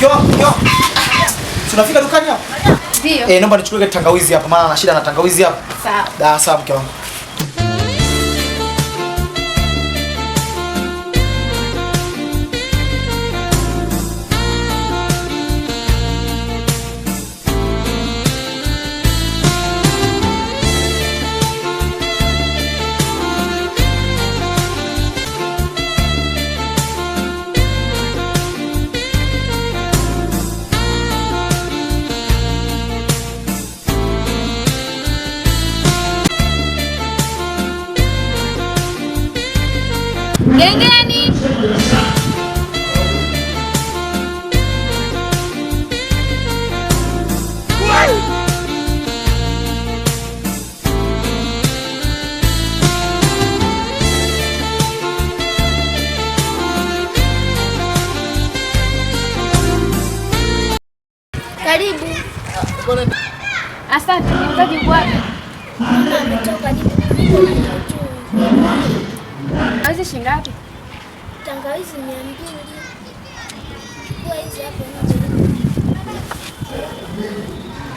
Kyo. Tunafika dukani hapo? Ndio. Naomba nichukue tangawizi hapa maana na shida na tangawizi hapa. Sawa. Sawa mke wangu. Gengeni. Karibu. Asante, mtaji wapi? Ametoka ni Hizi shilingi ngapi? tangawizi 200. Chukua hizi hapo nje.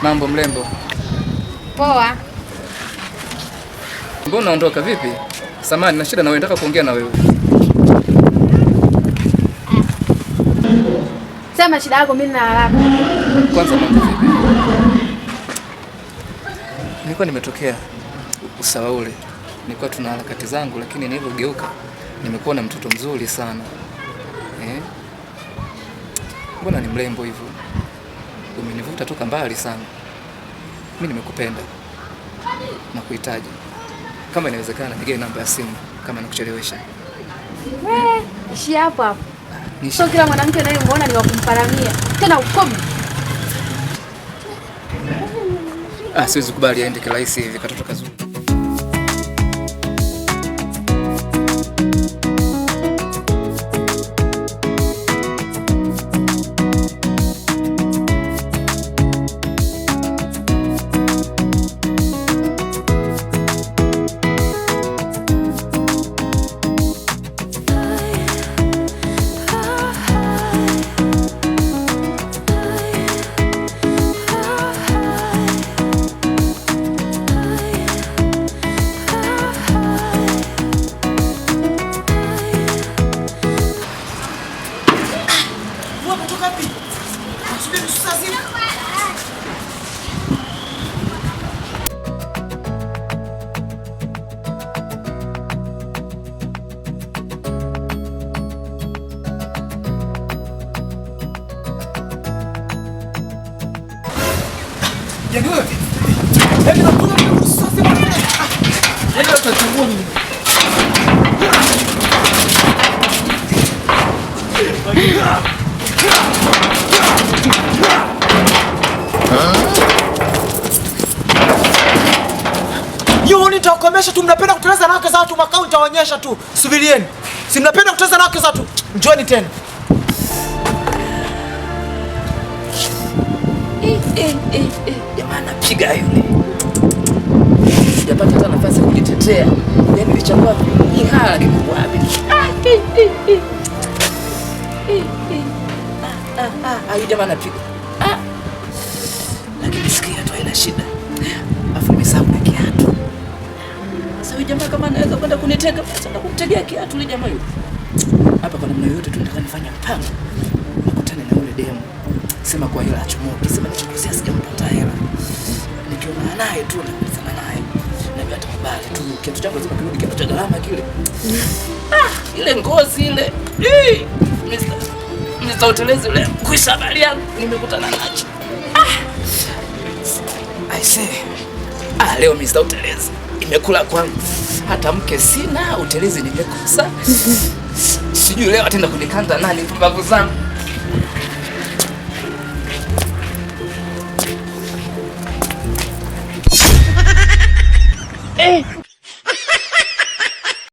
Mambo mrembo. Poa. Mbona unaondoka vipi? Samahani, na shida na wewe, nataka kuongea na wewe. Sema shida yako, mimi na haraka. Kwanza mambo vipi? Nilikuwa nimetokea usawa ule. Nilikuwa tuna harakati zangu, lakini nilipogeuka nimekuwa na mtoto mzuri sana. Mbona ni mrembo hivyo? Umenivuta toka mbali sana. Mimi nimekupenda na kuhitaji. Kama inawezekana nige namba ya simu kama nakuchelewesha. Ishi hapo hapo. Sio kila mwanamke anayemuona ni wa kumparamia. Tena ukomi. Siwezi kubali aende kirahisi hivi katoto kazuri. Yaani wewe vipi? Yaani nakuja kukusasi bwana. Yaani utachukua nini? Yoni nitakomesha tu, mnapenda kuteleza na wake za watu, makao nitaonyesha tu. Subirieni. Si mnapenda kuteleza na wake za watu. Njooni tena. Jamani, napiga yule. Sijapata hata nafasi ya kujitetea. Yaani nilichagua ihala kikubwa wapi? Ayu jamani napiga. Lakini sikia tu haina shida. Afu nimesahau na kiatu. Sasa huyu jamaa kama anaweza kwenda kunitega, basi atakutegea kiatu yule jamaa yule. Hapa kwa namna yote tunataka nifanye mpango. Nikutane na yule demu. Sema kwa hela achomoke, sema nichukuzia sijampata hela. Nikiona naye tu na naye. Na mimi atakubali tu. Kiatu changu lazima kirudi kiatu cha gharama kile. Ile ngozi ile. Mr. Utelezi yule. Kuisha habari yangu nimekutana nacho. I say. Leo Mr. Utelezi imekula kwangu. Hata mke sina, utelezi nimekosa. Sijui leo ataenda kunikanda nani pumbavu zangu.